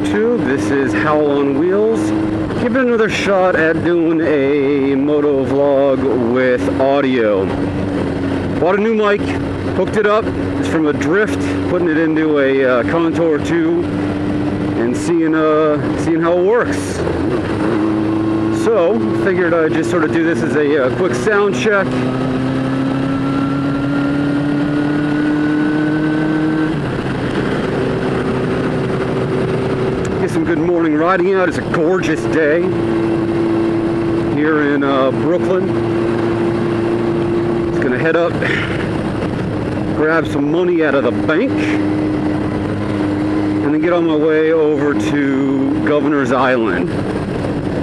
YouTube? This is Howl on Wheels. Give it another shot at doing a moto vlog with audio. Bought a new mic, hooked it up. It's from a Drift, putting it into a Contour 2 and seeing how it works. So, figured I'd just sort of do this as a quick sound check. Some good morning riding out. It's a gorgeous day here in Brooklyn. Just gonna head up, grab some money out of the bank, and then get on my way over to Governor's Island.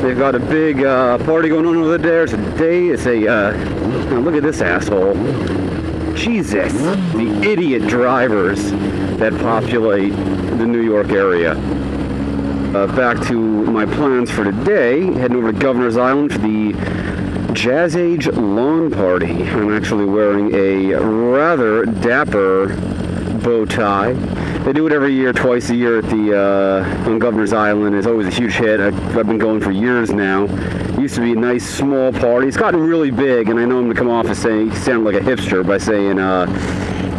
They've got a big party going on over there. It's a now look at this asshole. Jesus, the idiot drivers that populate the New York area. Back to my plans for today, heading over to Governor's Island for the Jazz Age lawn party. I'm actually wearing a rather dapper bow tie. They do it every year, twice a year at the on Governor's Island. It's always a huge hit. I've been going for years now. It used to be a nice small party. It's gotten really big, and I know I'm going to come off as sound like a hipster by saying,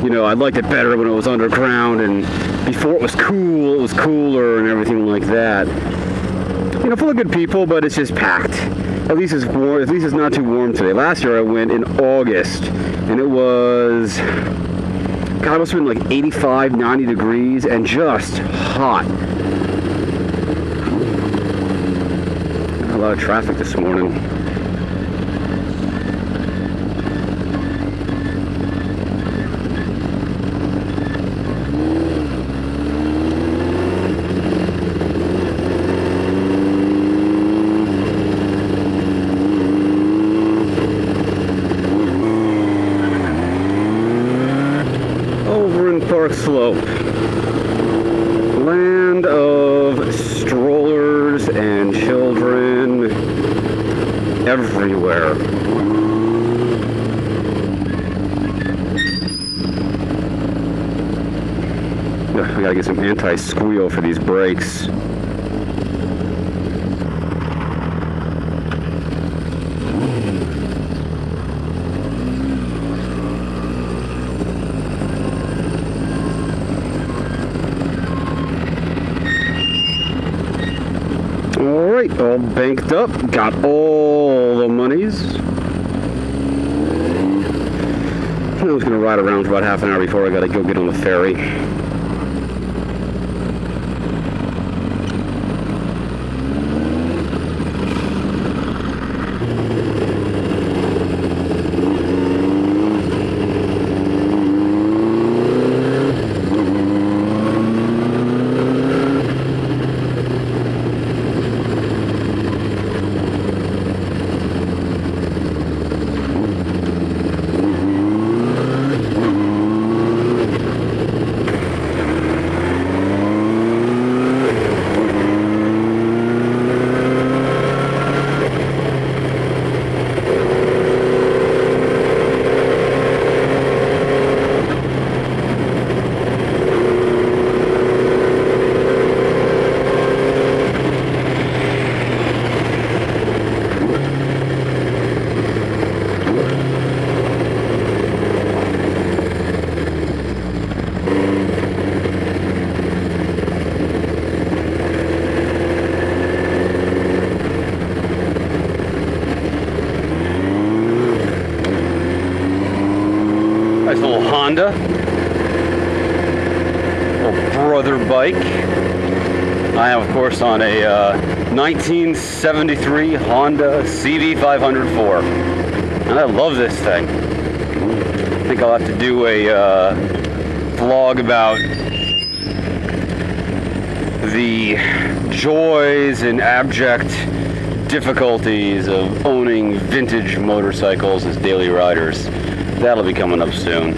you know, I liked it better when it was underground, and before it was cool, it was cooler and everything like that. You know, full of good people, but it's just packed. At least it's warm. At least it's not too warm today. Last year I went in August, and it was, God, it must have been like 85, 90 degrees, and just hot. A lot of traffic this morning. Park Slope, land of strollers and children everywhere. I gotta get some anti-squeal for these brakes. Alright, all banked up, got all the monies. I was going to ride around for about half an hour before I got to go get on the ferry. Nice little Honda, little brother bike. I am, of course, on a 1973 Honda CB500 and I love this thing. I think I'll have to do a vlog about the joys and abject difficulties of owning vintage motorcycles as daily riders. That'll be coming up soon.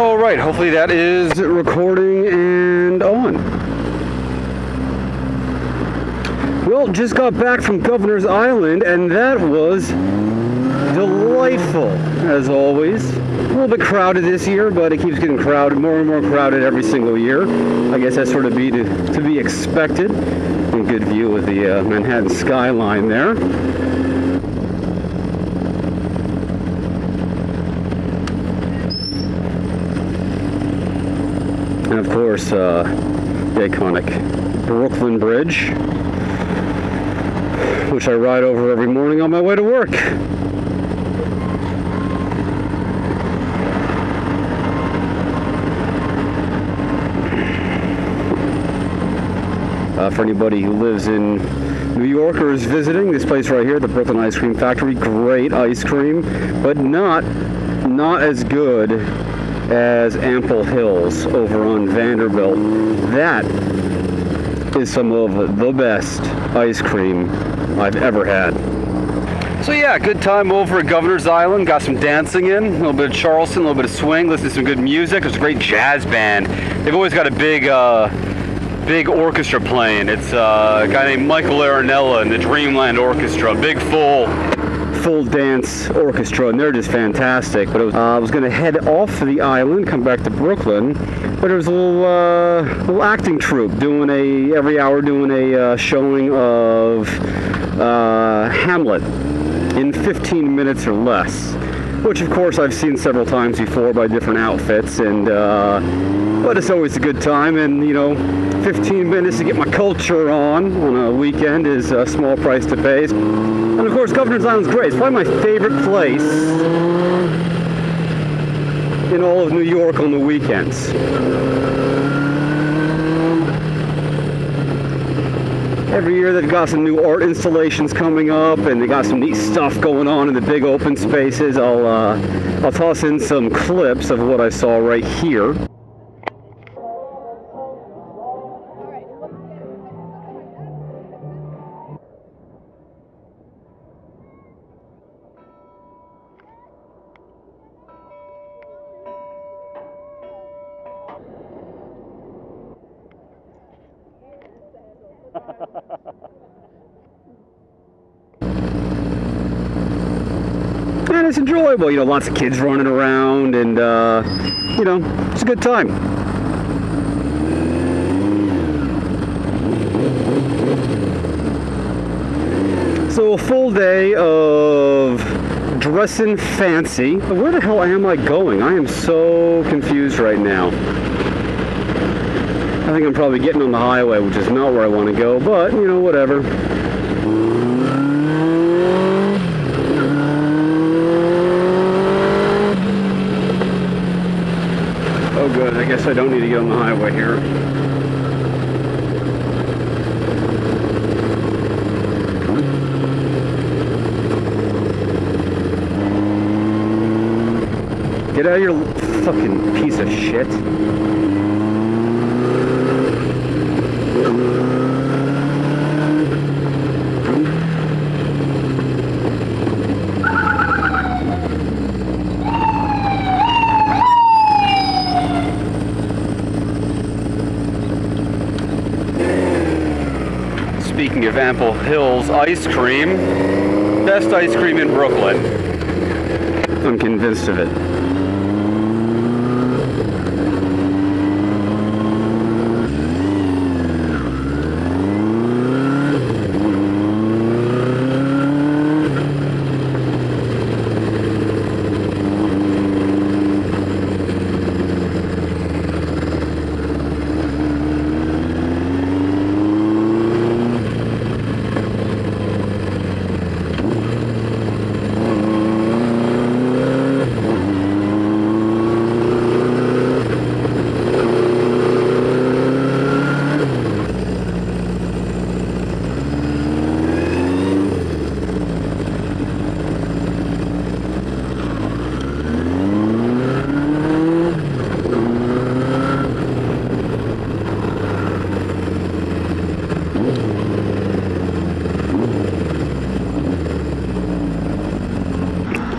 All right, hopefully that is recording and on. Well, just got back from Governor's Island, and that was delightful, as always. A little bit crowded this year, but it keeps getting crowded, more and more crowded every single year. I guess that's sort of to be expected. A good view of the Manhattan skyline there. And of course, the iconic Brooklyn Bridge, which I ride over every morning on my way to work. For anybody who lives in New York or is visiting, this place right here, the Brooklyn Ice Cream Factory, great ice cream, but not as good as Ample Hills over on Vanderbilt. That is some of the best ice cream I've ever had. So yeah, good time over at Governor's Island. Got some dancing in, a little bit of Charleston, a little bit of swing, listen to some good music. There's a great jazz band. They've always got a big orchestra playing. It's a guy named Michael Arenella and the Dreamland Orchestra. Big full dance orchestra, and they're just fantastic. But I was going to head off the island, come back to Brooklyn, but there was a little acting troupe doing every hour doing a showing of Hamlet in 15 minutes or less, which of course I've seen several times before by different outfits, and but it's always a good time. And you know, 15 minutes to get my culture on a weekend is a small price to pay. And of course, Governor's Island's great. It's probably my favorite place in all of New York on the weekends. Every year they've got some new art installations coming up, and they got some neat stuff going on in the big open spaces. I'll toss in some clips of what I saw right here. And it's enjoyable, you know, lots of kids running around, and you know, it's a good time. So a full day of dressing fancy. Where the hell am I going? I am so confused right now. I think I'm probably getting on the highway, which is not where I want to go, but, you know, whatever. Oh, good. I guess I don't need to get on the highway here. Get out of your fucking piece of shit. Speaking of Ample Hills ice cream, best ice cream in Brooklyn. I'm convinced of it.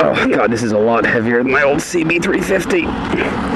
Oh God, this is a lot heavier than my old CB350.